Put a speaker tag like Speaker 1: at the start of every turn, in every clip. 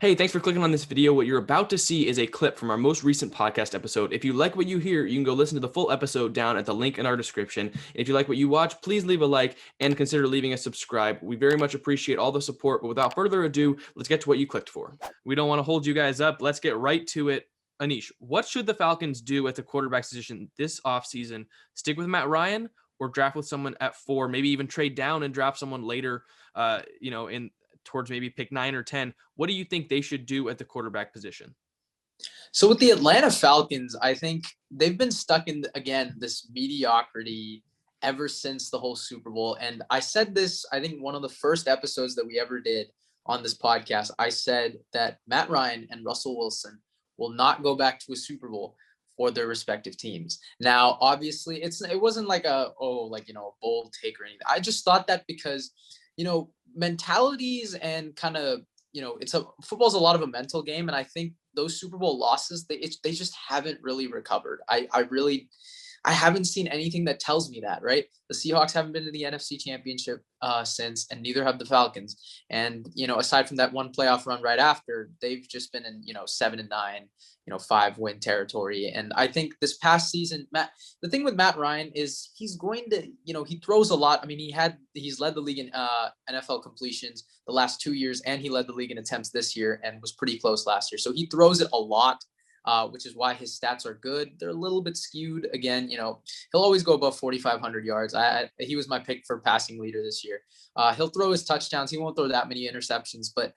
Speaker 1: Hey, thanks for clicking on this video. What you're about to see is a clip from our most recent podcast episode. If you like what you hear, you can go listen to the full episode down at the link in our description. And if you like what you watch, please leave a like and consider leaving a subscribe. We very much appreciate all the support, but without further ado, let's get to what you clicked for. We don't want to hold you guys up. Let's get right to it. Anish, what should the Falcons do at the quarterback position this offseason? Stick with Matt Ryan or draft with someone at 4, maybe even trade down and draft someone later, in towards maybe pick 9 or 10. What do you think they should do at the quarterback position?
Speaker 2: So with the Atlanta Falcons, I think they've been stuck in, again, this mediocrity ever since the whole Super Bowl. And I said this, I think one of the first episodes that we ever did on this podcast, I said that Matt Ryan and Russell Wilson will not go back to a Super Bowl for their respective teams. Now, obviously, it wasn't like a bold take or anything. I just thought that because, mentalities and kind of, football's a lot of a mental game. And I think those Super Bowl losses, they just haven't really recovered. I haven't seen anything that tells me that, right? The Seahawks haven't been to the NFC Championship since, and neither have the Falcons. And, aside from that one playoff run right after, they've just been in, 7-9, 5-win territory. And I think this past season, the thing with Matt Ryan is he's going to, he throws a lot. I mean, he's led the league in NFL completions the last 2 years, and he led the league in attempts this year and was pretty close last year. So he throws it a lot. Which is why his stats are good. They're a little bit skewed. Again, he'll always go above 4,500 yards. He was my pick for passing leader this year. He'll throw his touchdowns. He won't throw that many interceptions, but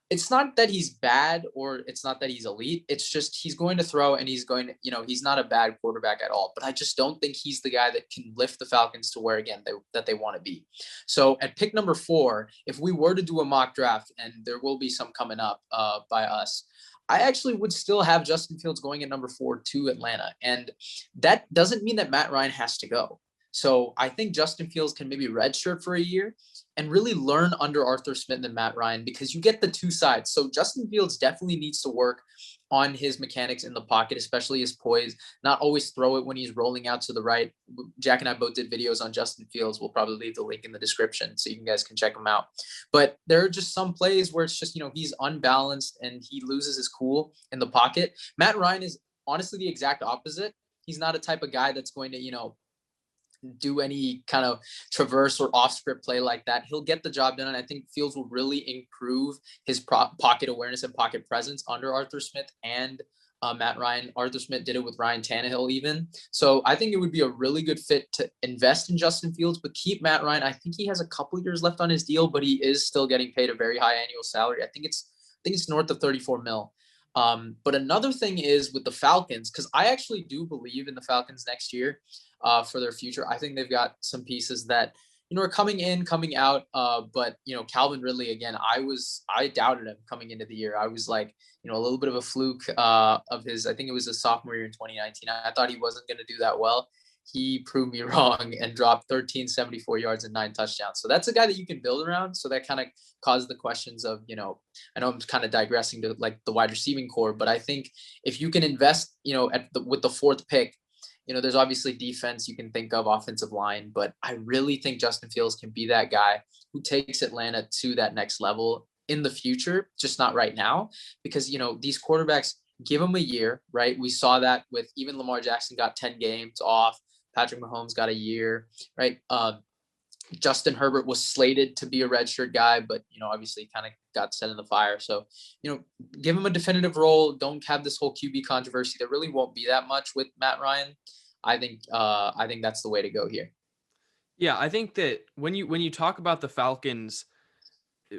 Speaker 2: it's not that he's bad or it's not that he's elite. It's just he's going to throw and he's going to, he's not a bad quarterback at all. But I just don't think he's the guy that can lift the Falcons to where, again, that they want to be. So at pick number 4, if we were to do a mock draft, and there will be some coming up by us, I actually would still have Justin Fields going at number 4 to Atlanta. And that doesn't mean that Matt Ryan has to go. So I think Justin Fields can maybe redshirt for a year and really learn under Arthur Smith and Matt Ryan, because you get the two sides. So Justin Fields definitely needs to work on his mechanics in the pocket, especially his poise, not always throw it when he's rolling out to the right. Jack and I both did videos on Justin Fields. We'll probably leave the link in the description so you guys can check them out. But there are just some plays where it's just, he's unbalanced and he loses his cool in the pocket. Matt Ryan is honestly the exact opposite. He's not a type of guy that's going to, do any kind of traverse or off script play like that. He'll get the job done. And I think Fields will really improve his pocket awareness and pocket presence under Arthur Smith and Matt Ryan. Arthur Smith did it with Ryan Tannehill even. So I think it would be a really good fit to invest in Justin Fields, but keep Matt Ryan. I think he has a couple years left on his deal, but he is still getting paid a very high annual salary. I think it's north of 34 mil. But another thing is with the Falcons, because I actually do believe in the Falcons next year for their future. I think they've got some pieces that, are coming in, coming out. But, Calvin Ridley, again, I doubted him coming into the year. I was like, a little bit of a fluke of his, I think it was a sophomore year in 2019. I thought he wasn't going to do that well. He proved me wrong and dropped 1,374 yards and 9 touchdowns. So that's a guy that you can build around. So that kind of caused the questions of, I know I'm kind of digressing to like the wide receiving core, but I think if you can invest, with the 4th pick, there's obviously defense you can think of, offensive line, but I really think Justin Fields can be that guy who takes Atlanta to that next level in the future, just not right now, because, these quarterbacks, give them a year, right? We saw that with even Lamar Jackson got 10 games off. Patrick Mahomes got a year, right? Justin Herbert was slated to be a redshirt guy, but, obviously kind of got set in the fire. So, give him a definitive role. Don't have this whole QB controversy. There really won't be that much with Matt Ryan. I think that's the way to go here.
Speaker 1: Yeah, I think that when you talk about the Falcons,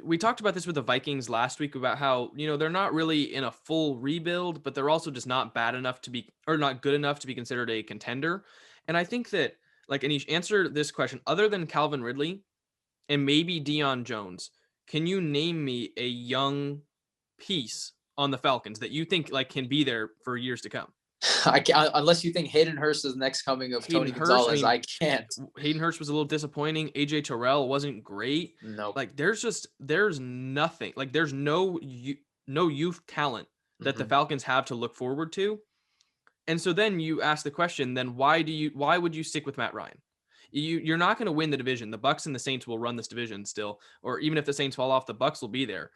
Speaker 1: we talked about this with the Vikings last week about how, they're not really in a full rebuild, but they're also just not bad enough to be, or not good enough to be considered a contender. And I think that, like, Anish, answer this question. Other than Calvin Ridley and maybe Deion Jones, can you name me a young piece on the Falcons that you think like can be there for years to come?
Speaker 2: I can't, unless you think Hayden Hurst is the next coming of Tony Gonzalez. I can't.
Speaker 1: Hayden Hurst was a little disappointing. AJ Terrell wasn't great.
Speaker 2: No.
Speaker 1: Like there's nothing. Like there's no youth talent that the Falcons have to look forward to. And so then you ask the question, then why would you stick with Matt Ryan? You're not going to win the division. The Bucs and the Saints will run this division still, or even if the Saints fall off, the Bucs will be there.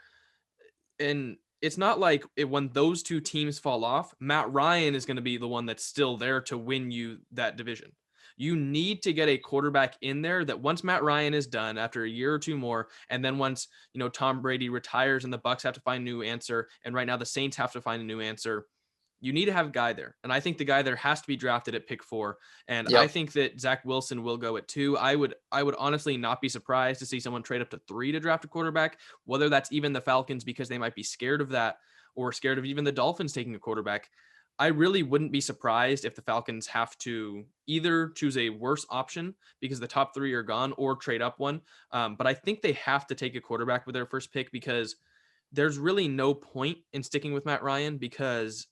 Speaker 1: And it's not like when those two teams fall off, Matt Ryan is going to be the one that's still there to win you that division. You need to get a quarterback in there that once Matt Ryan is done after a year or two more, and then once, Tom Brady retires and the Bucs have to find a new answer, and right now the Saints have to find a new answer, you need to have a guy there. And I think the guy there has to be drafted at pick 4. And I
Speaker 2: Yep.
Speaker 1: think that Zach Wilson will go at 2. I would honestly not be surprised to see someone trade up to 3 to draft a quarterback, whether that's even the Falcons because they might be scared of that or scared of even the Dolphins taking a quarterback. I really wouldn't be surprised if the Falcons have to either choose a worse option because the top 3 are gone or trade up one. But I think they have to take a quarterback with their first pick because there's really no point in sticking with Matt Ryan because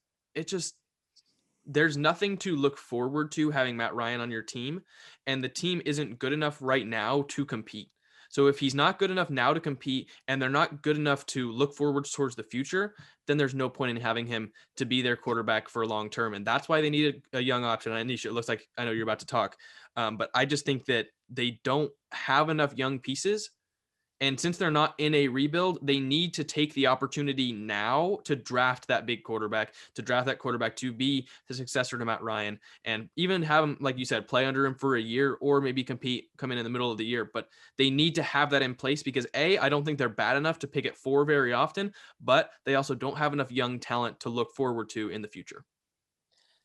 Speaker 1: there's nothing to look forward to having Matt Ryan on your team, and the team isn't good enough right now to compete. So if he's not good enough now to compete and they're not good enough to look forward towards the future, then there's no point in having him to be their quarterback for long term. And that's why they needed a young option. Anisha, it looks like I know you're about to talk, but I just think that they don't have enough young pieces. And since they're not in a rebuild, they need to take the opportunity now to draft that big quarterback, to draft that quarterback to be the successor to Matt Ryan, and even have him, like you said, play under him for a year or maybe compete, come in the middle of the year. But they need to have that in place because I don't think they're bad enough to pick at 4 very often, but they also don't have enough young talent to look forward to in the future.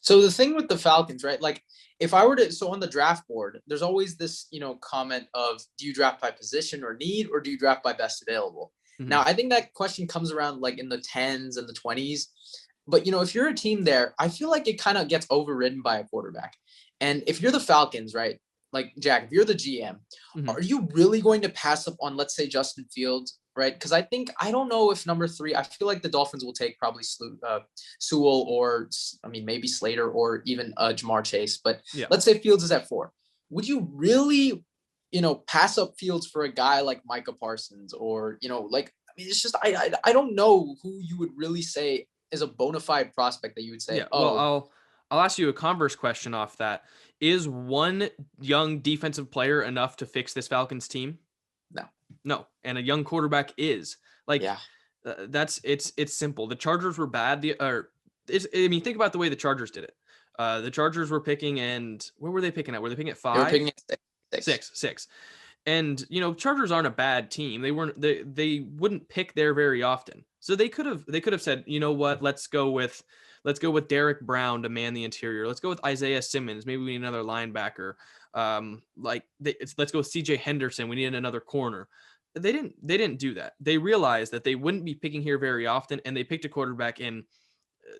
Speaker 2: So the thing with the Falcons, right? Like if I were to, so on the draft board, there's always this, comment of do you draft by position or need, or do you draft by best available?
Speaker 1: Mm-hmm.
Speaker 2: Now, I think that question comes around like in the 10s and the 20s. But, if you're a team there, I feel like it kind of gets overridden by a quarterback. And if you're the Falcons, right? Like Jack, if you're the GM, are you really going to pass up on, let's say, Justin Fields, right? Because I don't know if number 3, I feel like the Dolphins will take probably Sewell or, maybe Slater or even Jamar Chase. But let's say Fields is at 4. Would you really, pass up Fields for a guy like Micah Parsons or, it's just, I don't know who you would really say is a bona fide prospect that you would say,
Speaker 1: Well, I'll ask you a converse question off that. Is one young defensive player enough to fix this Falcons team? No. And a young quarterback is it's simple. The Chargers were bad. Think about the way the Chargers did it. The Chargers were picking, and where were they picking at? Were they picking at 5?
Speaker 2: They were picking at
Speaker 1: 6. And Chargers aren't a bad team. They wouldn't pick there very often. So they could have said, you know what, let's go with Derek Brown to man the interior. Let's go with Isaiah Simmons. Maybe we need another linebacker. Let's go with CJ Henderson. We need another corner. They didn't do that. They realized that they wouldn't be picking here very often, and they picked a quarterback in.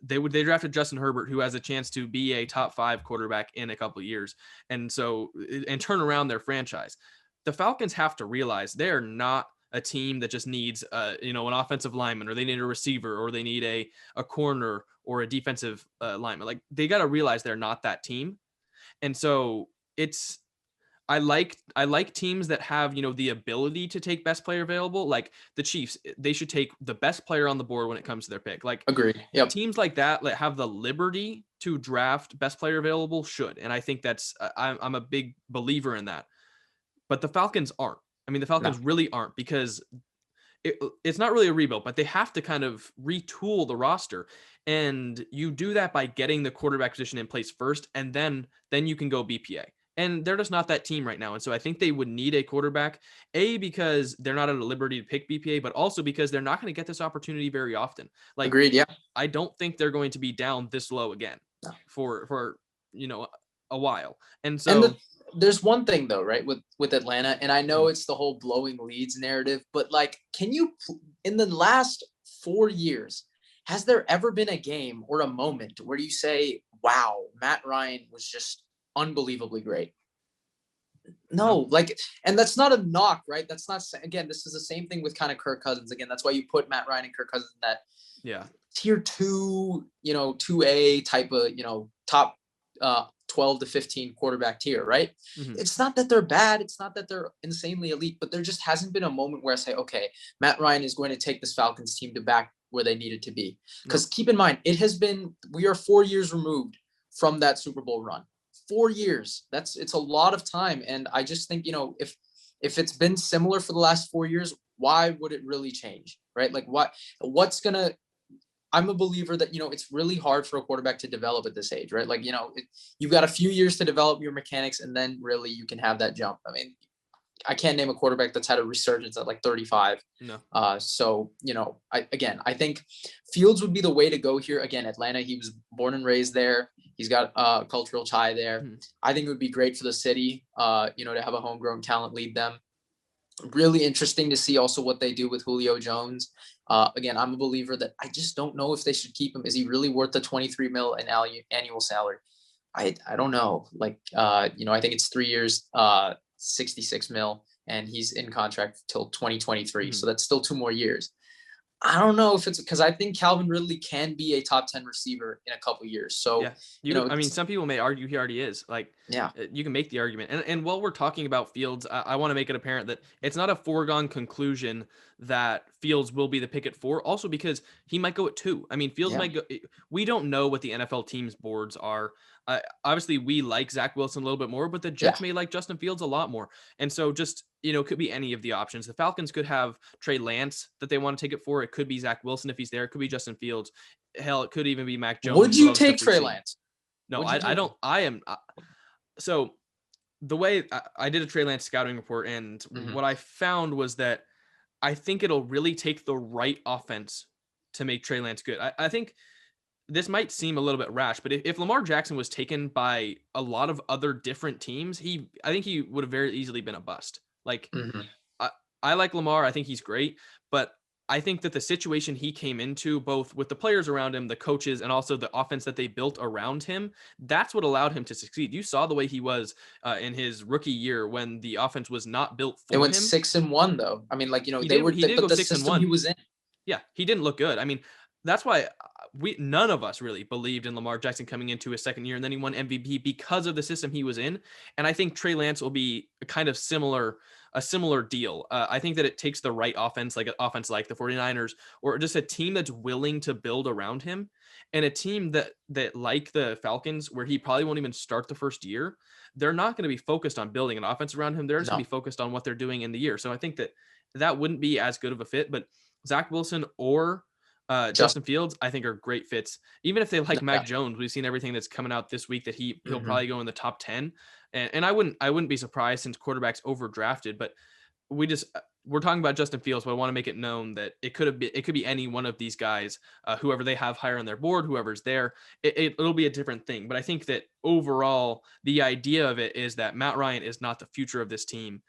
Speaker 1: They drafted Justin Herbert, who has a chance to be a top 5 quarterback in a couple of years, and turn around their franchise. The Falcons have to realize they're not a team that just needs an offensive lineman, or they need a receiver, or they need a corner or a defensive lineman. Like, they got to realize they're not that team. And so I like teams that have, the ability to take best player available. Like the Chiefs, they should take the best player on the board when it comes to their pick. Like,
Speaker 2: agreed. Yep.
Speaker 1: Teams like that have the liberty to draft best player available should. And I think that's, I'm a big believer in that. But the Falcons aren't. The Falcons really aren't, because it's not really a rebuild, but they have to kind of retool the roster. And you do that by getting the quarterback position in place first, and then you can go BPA. And they're just not that team right now. And so I think they would need a quarterback, because they're not at a liberty to pick BPA, but also because they're not going to get this opportunity very often. Like,
Speaker 2: agreed, yeah.
Speaker 1: I don't think they're going to be down this low again for a while. And so
Speaker 2: there's one thing though, right, with Atlanta, and I know it's the whole blowing leads narrative, but like, in the last 4 years, has there ever been a game or a moment where you say, wow, Matt Ryan was just unbelievably great? No, and that's not a knock, right? That's not, again, this is the same thing with kind of Kirk Cousins. Again, that's why you put Matt Ryan and Kirk Cousins in that tier 2, 2A type of, top 12 to 15 quarterback tier, right? It's not that they're bad. It's not that they're insanely elite, but there just hasn't been a moment where I say, okay, Matt Ryan is going to take this Falcons team to back where they needed to be. Because keep in mind, we are 4 years removed from that Super Bowl run. 4 years. It's a lot of time. And I just think, if it's been similar for the last 4 years, why would it really change? Right? Like what's going to I'm a believer that, it's really hard for a quarterback to develop at this age, right? Like, you've got a few years to develop your mechanics, and then really you can have that jump. I mean, I can't name a quarterback that's had a resurgence at like 35.
Speaker 1: No.
Speaker 2: So, I think Fields would be the way to go here. Again, Atlanta, he was born and raised there. He's got a cultural tie there.
Speaker 1: Mm-hmm.
Speaker 2: I think it would be great for the city, to have a homegrown talent lead them. Really interesting to see also what they do with Julio Jones. Again, I'm a believer that I just don't know if they should keep him. Is he really worth the $23 million annual salary? I don't know. Like, I think it's 3 years, 66 mil, and he's in contract till 2023. So that's still 2 more years. I don't know if it's because I think Calvin Ridley can be a top 10 receiver in a couple years. So,
Speaker 1: I mean, some people may argue he already is. Like, you can make the argument. And while we're talking about Fields, I want to make it apparent that it's not a foregone conclusion that Fields will be the pick at 4. Also, because he might go at 2. I mean, Fields might go. We don't know what the NFL teams' boards are. Obviously, we like Zach Wilson a little bit more, but the Jets may like Justin Fields a lot more. And so just, it could be any of the options. The Falcons could have Trey Lance that they want to take it for. It could be Zach Wilson if he's there. It could be Justin Fields. Hell, it could even be Mac Jones.
Speaker 2: Would you take Trey Lance?
Speaker 1: No, I don't. So the way I did a Trey Lance scouting report, and what I found was that I think it'll really take the right offense to make Trey Lance good. I think this might seem a little bit rash, but if Lamar Jackson was taken by a lot of other different teams, I think he would have very easily been a bust. Like, I like Lamar. I think he's great, but I think that the situation he came into, both with the players around him, the coaches, and also the offense that they built around him, that's what allowed him to succeed. You saw the way he was in his rookie year when the offense was not built for him.
Speaker 2: They went 6-1 though. I mean, like,
Speaker 1: he did go
Speaker 2: the
Speaker 1: 6-1.
Speaker 2: system he was in.
Speaker 1: Yeah, he didn't look good. I mean, that's why none of us really believed in Lamar Jackson coming into his second year, and then he won MVP because of the system he was in. And I think Trey Lance will be a kind of similar deal. I think that it takes the right offense, like an offense like the 49ers, or just a team that's willing to build around him, and a team that like the Falcons, where he probably won't even start the first year. They're not going to be focused on building an offense around him. They're just going to be focused on what they're doing in the year. So I think that wouldn't be as good of a fit, but Zach Wilson or Justin Fields, I think, are great fits. Even if they like Mac Jones, we've seen everything that's coming out this week that he'll probably go in the top 10. And I wouldn't be surprised, since quarterback's overdrafted, but we're talking about Justin Fields, but I want to make it known that it could be any one of these guys, whoever they have higher on their board, whoever's there, it'll be a different thing. But I think that overall, the idea of it is that Matt Ryan is not the future of this team.